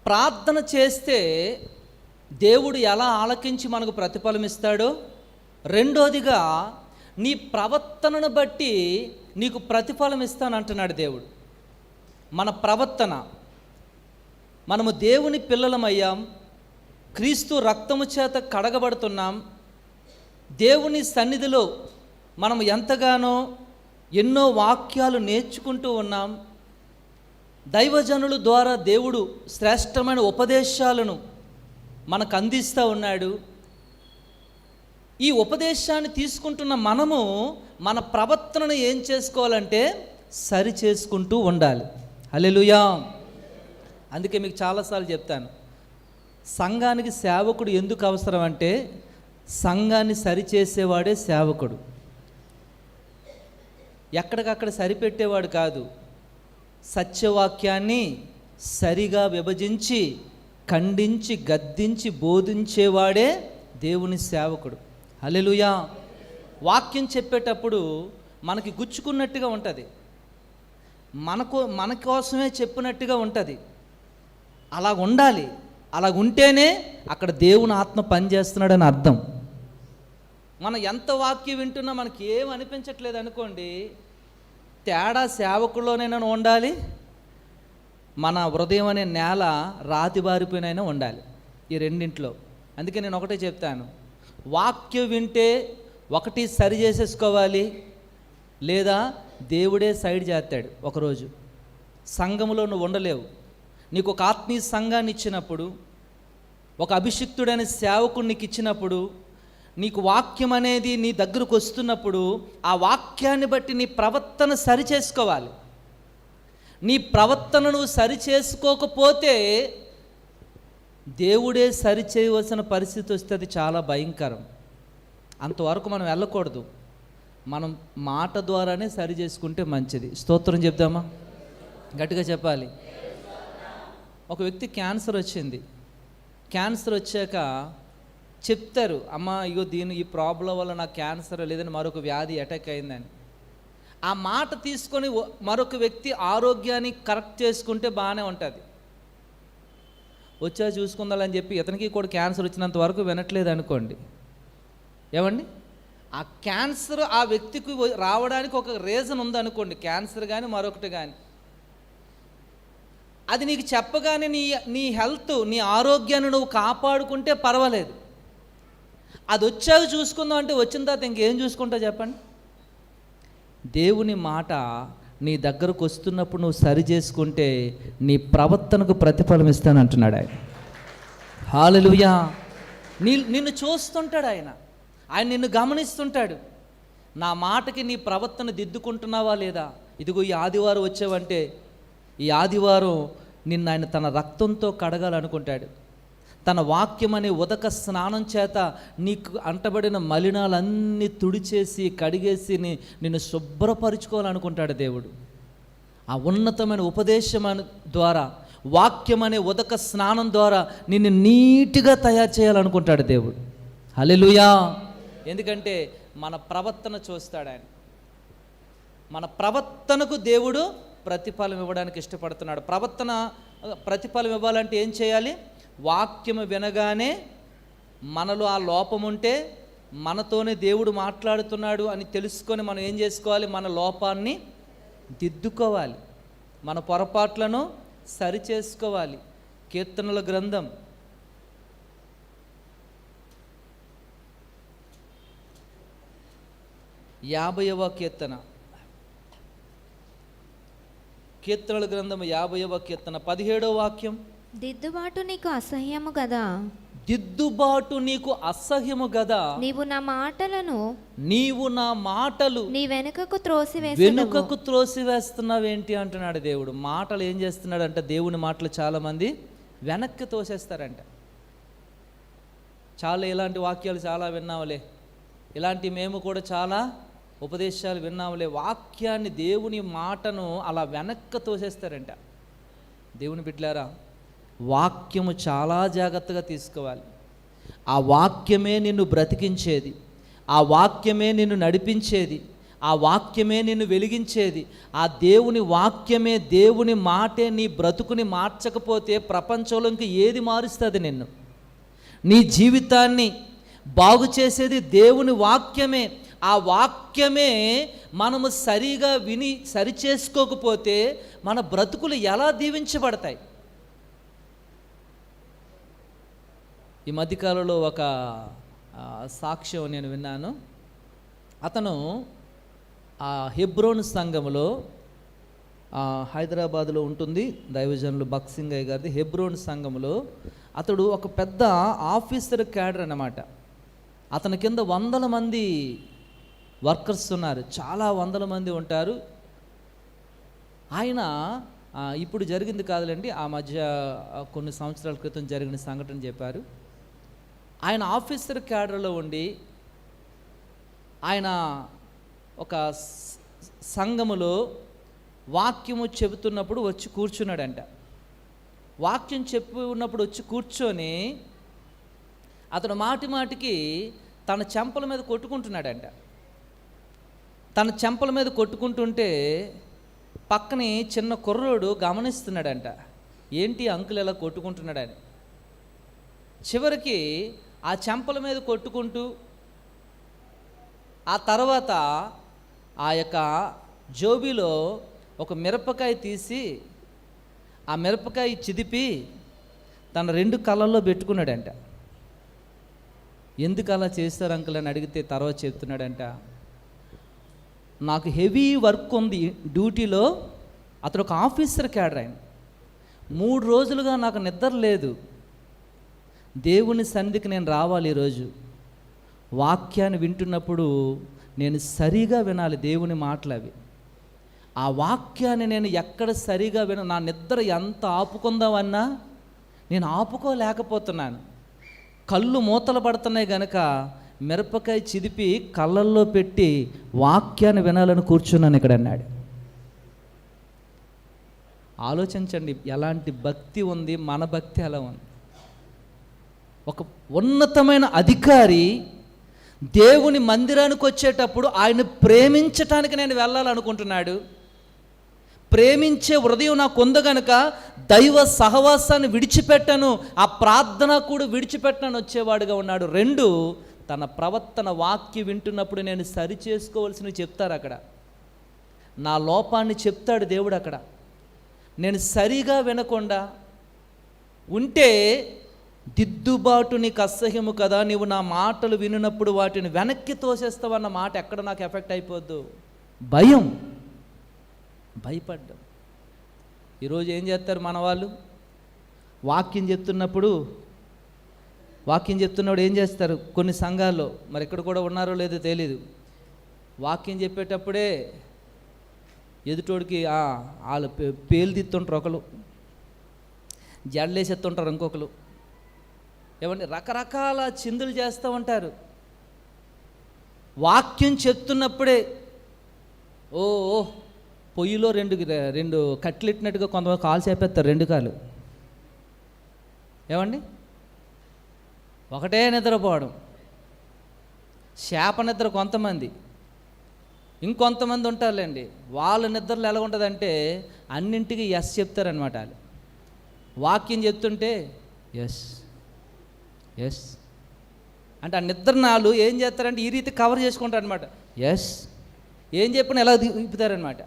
ప్రార్థన చేస్తే దేవుడు ఎలా ఆలకించి మనకు ప్రతిఫలం ఇస్తాడో, రెండోదిగా నీ ప్రవర్తనను బట్టి నీకు ప్రతిఫలం ఇస్తానంటున్నాడు దేవుడు. మన ప్రవర్తన, మనము దేవుని పిల్లలమయ్యాం, క్రీస్తు రక్తము చేత కడగబడుతున్నాం, దేవుని సన్నిధిలో మనం ఎంతగానో ఎన్నో వాక్యాలు నేర్చుకుంటూ ఉన్నాం, దైవజనుల ద్వారా దేవుడు శ్రేష్టమైన ఉపదేశాలను మనకు అందిస్తూ ఉన్నాడు. ఈ ఉపదేశాన్ని తీసుకుంటున్న మనము మన ప్రవర్తనను ఏం చేసుకోవాలంటే సరి చేసుకుంటూ ఉండాలి. హల్లెలూయా. అందుకే మీకు చాలాసార్లు చెప్తాను, సంఘానికి సేవకుడు ఎందుకు అవసరం అంటే సంఘాన్ని సరిచేసేవాడే సేవకుడు. ఎక్కడికక్కడ సరిపెట్టేవాడు కాదు. సత్యవాక్యాన్ని సరిగా విభజించి ఖండించి గద్దించి బోధించేవాడే దేవుని సేవకుడు. హల్లెలూయా. వాక్యం చెప్పేటప్పుడు మనకి గుచ్చుకున్నట్టుగా ఉంటుంది, మన కోసమే చెప్పినట్టుగా ఉంటుంది. అలా ఉండాలి. అలా ఉంటేనే అక్కడ దేవుని ఆత్మ పనిచేస్తున్నాడని అర్థం. మనం ఎంత వాక్యం వింటున్నా మనకి ఏం అనిపించట్లేదు అనుకోండి, తేడా సేవకుల్లోనైనా ఉండాలి, మన హృదయం అనే నేల రాతి బారిపోయినైనా ఉండాలి, ఈ రెండింట్లో. అందుకే నేను ఒకటే చెప్తాను, వాక్యం వింటే ఒకటి సరి చేసేసుకోవాలి, లేదా దేవుడే సైడ్ చేస్తాడు ఒకరోజు. సంఘములో నువ్వు ఉండలేవు. నీకు ఒక ఆత్మీయ సంఘాన్ని ఇచ్చినప్పుడు, ఒక అభిషిక్తుడైన సేవకుడు నీకు ఇచ్చినప్పుడు, నీకు వాక్యం అనేది నీ దగ్గరకు వస్తున్నప్పుడు ఆ వాక్యాన్ని బట్టి నీ ప్రవర్తన సరి చేసుకోవాలి. నీ ప్రవర్తనను సరి చేసుకోకపోతే దేవుడే సరి చేయవలసిన పరిస్థితి వస్తే అది చాలా భయంకరం. అంతవరకు మనం వెళ్ళకూడదు. మనం మాట ద్వారానే సరి చేసుకుంటే మంచిది. స్తోత్రం చెప్దామా? గట్టిగా చెప్పాలి. ఒక వ్యక్తి క్యాన్సర్ వచ్చింది. క్యాన్సర్ వచ్చాక చెప్తారు, అమ్మ ఇగో ఈ ప్రాబ్లం వల్ల నాకు క్యాన్సర్ లేదని మరొక వ్యాధి అటాక్ అయిందని. ఆ మాట తీసుకొని మరొక వ్యక్తి ఆరోగ్యాన్ని కరెక్ట్ చేసుకుంటే బాగానే ఉంటుంది. వచ్చా చూసుకుందాలని చెప్పి ఇతనికి కూడా క్యాన్సర్ వచ్చినంత వరకు వినట్లేదు అనుకోండి, ఏమండి? ఆ క్యాన్సర్ ఆ వ్యక్తికి రావడానికి ఒక రీజన్ ఉందనుకోండి, క్యాన్సర్ కానీ మరొకటి కానీ. అది నీకు చెప్పగానే నీ హెల్త్, నీ ఆరోగ్యాన్ని నువ్వు కాపాడుకుంటే పర్వాలేదు. అది వచ్చాక చూసుకుందాం అంటే వచ్చిన తర్వాత ఇంకేం చూసుకుంటావు చెప్పండి? దేవుని మాట నీ దగ్గరకు వస్తున్నప్పుడు నువ్వు సరి చేసుకుంటే నీ ప్రతిఫలం ఇస్తానంటున్నాడు ఆయన. హల్లెలూయా. నిన్ను చూస్తుంటాడు ఆయన నిన్ను గమనిస్తుంటాడు. నా మాటకి నీ ప్రవర్తన దిద్దుకుంటున్నావా లేదా? ఇదిగో ఈ ఆదివారం వచ్చావంటే ఈ ఆదివారం నిన్ను ఆయన తన రక్తంతో కడగాలనుకుంటాడు. తన వాక్యం అనే ఉదక స్నానం చేత నీకు అంటబడిన మలినాలన్నీ తుడిచేసి కడిగేసి నిన్ను శుభ్రపరుచుకోవాలనుకుంటాడు దేవుడు. ఆ ఉన్నతమైన ఉపదేశం ద్వారా, వాక్యం అనే ఉదక స్నానం ద్వారా నిన్ను నీట్గా తయారు చేయాలనుకుంటాడు దేవుడు. హల్లెలూయా. ఎందుకంటే మన ప్రవర్తన చూస్తాడు ఆయన. మన ప్రవర్తనకు దేవుడు ప్రతిఫలం ఇవ్వడానికి ఇష్టపడుతున్నాడు. ప్రతిఫలం ఇవ్వాలంటే ఏం చేయాలి? వాక్యము వినగానే మనలో ఆ లోపం ఉంటే మనతోనే దేవుడు మాట్లాడుతున్నాడు అని తెలుసుకొని మనం ఏం చేసుకోవాలి? మన లోపాన్ని దిద్దుకోవాలి, మన పొరపాట్లను సరి చేసుకోవాలి. కీర్తనల గ్రంథం 50వ కీర్తన, కీర్తనల గ్రంథం 50వ కీర్తన 17వ వాక్యం. దిద్దుబాటు నీకు అసహ్యము కదా, దిద్దుబాటు నీకు అసహ్యము కదా, నీవు నా మాటలు నీ వెనుకకు త్రోసివేస్తున్నావేంటి అంటున్నాడు దేవుడు. మాటలు ఏం చేస్తున్నాడు అంటే, దేవుని మాటలు చాలామంది వెనక్కి తోసేస్తారంట. చాలా ఇలాంటి వాక్యాలు చాలా విన్నావులే, ఇలాంటి మేము కూడా చాలా ఉపదేశాలు విన్నాములే. వాక్యాన్ని, దేవుని మాటను అలా వెనక్కి తోసేస్తారంట. దేవుని బిడ్డలారా, వాక్యము చాలా జాగ్రత్తగా తీసుకోవాలి. ఆ వాక్యమే నిన్ను బ్రతికించేది, ఆ వాక్యమే నిన్ను నడిపించేది, ఆ వాక్యమే నిన్ను వెలిగించేది. ఆ దేవుని వాక్యమే, దేవుని మాటే నీ బ్రతుకుని మార్చకపోతే ప్రపంచంలో ఇంక ఏది మారుస్తుంది నిన్ను? నీ జీవితాన్ని బాగు చేసేది దేవుని వాక్యమే. ఆ వాక్యమే మనము సరిగా విని సరిచేసుకోకపోతే మన బ్రతుకులు ఎలా దీవించబడతాయి? ఈ మధ్యకాలంలో ఒక సాక్ష్యం నేను విన్నాను. అతను హెబ్రోన్ సంఘములో, హైదరాబాదులో ఉంటుంది, దైవజనులు బక్సింగయ్య గారిది హెబ్రోన్ సంఘములో. అతడు ఒక పెద్ద ఆఫీసర్ క్యాడర్ అన్నమాట. అతని కింద 100 మంది వర్కర్స్ ఉన్నారు, చాలా 100 మంది ఉంటారు. ఆయన ఇప్పుడు జరిగింది కాదులేండి, ఆ మధ్య కొన్ని సంవత్సరాల క్రితం జరిగిన సంఘటన చెప్పారు. ఆయన ఆఫీసర్ క్యాడర్లో ఉండి ఆయన ఒక సంఘములో వాక్యము చెబుతున్నప్పుడు వచ్చి కూర్చున్నాడంట. వాక్యం చెప్పి ఉన్నప్పుడు వచ్చి కూర్చొని అతను మాటి మాటికి తన చెంపల మీద కొట్టుకుంటున్నాడంట. తన చెంపల మీద కొట్టుకుంటుంటే పక్కనే చిన్న కుర్రోడు గమనిస్తున్నాడంట, ఏంటి అంకుల్ ఎలా కొట్టుకుంటున్నాడని. చివరికి ఆ చెంపల మీద కొట్టుకుంటూ ఆ తర్వాత ఆ యొక్క జోబీలో ఒక మిరపకాయ తీసి ఆ మిరపకాయ చిదిపి తన 2 కళ్ళల్లో పెట్టుకున్నాడంట. ఎందుకు అలా చేస్తారు అంకుల్ అని అడిగితే తర్వాత చెప్తున్నాడంట, నాకు హెవీ వర్క్ ఉంది డ్యూటీలో. అతను ఒక ఆఫీసర్ క్యాడర్. ఆయన 3 రోజులుగా నాకు నిద్ర లేదు. దేవుని సన్నిధికి నేను రావాలి. ఈరోజు వాక్యాన్ని వింటున్నప్పుడు నేను సరిగా వినాలి దేవుని మాటలు అవి. ఆ వాక్యాన్ని నేను ఎక్కడ సరిగా నా నిద్ర ఎంత ఆపుకుందామన్నా నేను ఆపుకోలేకపోతున్నాను. కళ్ళు మూతలు పడుతున్నాయి కనుక మిరపకాయ చిదిపి కళ్ళల్లో పెట్టి వాక్యాన్ని వినాలని కూర్చున్నాను ఇక్కడ అన్నాడు. ఆలోచించండి, ఎలాంటి భక్తి ఉంది, మన భక్తి ఎలా ఉంది. ఒక ఉన్నతమైన అధికారి దేవుని మందిరానికి వచ్చేటప్పుడు ఆయన ప్రేమించటానికి నేను వెళ్ళాలనుకుంటున్నాడు. ప్రేమించే హృదయం నాకు ఉంది కనుక దైవ సహవాసాన్ని విడిచిపెట్టను, ఆ ప్రార్థన కూడా విడిచిపెట్టను వచ్చేవాడుగా ఉన్నాడు. 2, తన ప్రవర్తన వాక్యం వింటున్నప్పుడు నేను సరి చేసుకోవాల్సినవి చెప్తారు అక్కడ. నా లోపాన్ని చెప్తాడు దేవుడు అక్కడ. నేను సరిగా వినకుండా ఉంటే దిద్దుబాటు నీకు అసహ్యము కదా, నీవు నా మాటలు వినినప్పుడు వాటిని వెనక్కి తోసేస్తావన్న మాట ఎక్కడ నాకు ఎఫెక్ట్ అయిపోద్దు? భయపడ్డం. ఈరోజు ఏం చేస్తారు మన వాళ్ళు? వాక్యం చెప్తున్నప్పుడు ఏం చేస్తారు కొన్ని సంఘాల్లో, మరి ఇక్కడ కూడా ఉన్నారో లేదో తెలీదు, వాక్యం చెప్పేటప్పుడే ఎదుటోడికి వాళ్ళు పేలు తిత్తుంటారు, ఒకరు జడలేసేస్తుంటారు, ఇంకొకరు ఏమంటే రకరకాల చిందులు చేస్తూ ఉంటారు. వాక్యం చెప్తున్నప్పుడే పొయ్యిలో రెండు కట్లెట్టినట్టుగా కొంతమంది కాలు చేపేస్తారు, 2 కాలు. ఏమండి, ఒకటే నిద్రపోవడం, శాప నిద్ర కొంతమంది. ఇంకొంతమంది ఉంటారులేండి, వాళ్ళ నిద్రలు ఎలా ఉంటుందంటే అన్నింటికి ఎస్ చెప్తారనమాట. వాళ్ళు వాక్యం చెప్తుంటే ఎస్ అంటే ఆ నిద్రనాలు ఏం చేస్తారంటే ఈ రీతి కవర్ చేసుకుంటారు అనమాట. ఎస్ ఏం చెప్పినా ఎలా దింపుతారనమాట.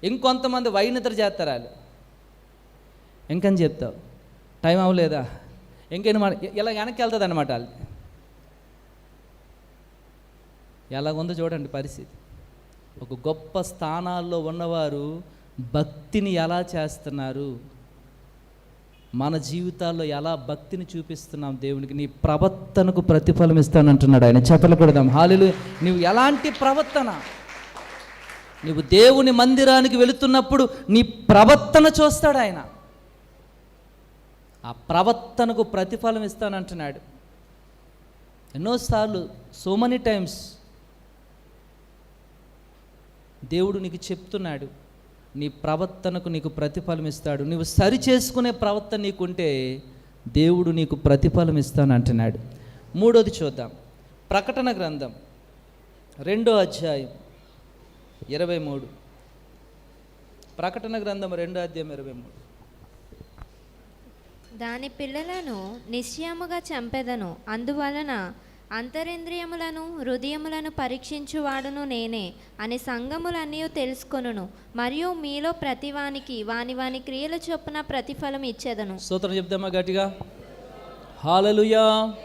ఇంకొంతమంది నిద్ర చేస్తారు. వాళ్ళు ఇంకని చెప్తావు, టైం అవ్వలేదా, ఇంకేం ఇలా వెనక్కి వెళ్తుంది అనమాట. వాళ్ళు ఎలాగుందో చూడండి పరిస్థితి. ఒక గొప్ప స్థానాల్లో ఉన్నవారు భక్తిని ఎలా చేస్తున్నారు, మన జీవితాల్లో ఎలా భక్తిని చూపిస్తున్నాం దేవునికి. నీ ప్రవర్తనకు ప్రతిఫలం ఇస్తానంటున్నాడు ఆయన. చెప్పలు కొడదాం హల్లెలూయా. నువ్వు ఎలాంటి ప్రవర్తన, నువ్వు దేవుని మందిరానికి వెళుతున్నప్పుడు నీ ప్రవర్తన చూస్తాడు ఆయన. ఆ ప్రవర్తనకు ప్రతిఫలం ఇస్తానంటున్నాడు. ఎన్నోసార్లు, సో మెనీ టైమ్స్ దేవుడు నీకు చెప్తున్నాడు, నీ ప్రవర్తనకు నీకు ప్రతిఫలం ఇస్తాడు. నువ్వు సరి చేసుకునే ప్రవర్తన నీకుంటే దేవుడు నీకు ప్రతిఫలం ఇస్తానంటున్నాడు. 3వది చూద్దాం. ప్రకటన గ్రంథం 2వ అధ్యాయం 23. ప్రకటన గ్రంథం 2వ అధ్యాయం 23. దాని పిల్లలను నిశ్చయముగా చంపెదను, అందువలన అంతరింద్రియములను హృదయములను పరీక్షించువాడును నేనే అని సంఘములన్నీ తెలుసుకొనును. మరియు మీలో ప్రతివానికి వాని వాని క్రియల చొప్పున ప్రతిఫలం ఇచ్చేదను. స్తోత్రం చెప్దామా గట్టిగా? హల్లెలూయా.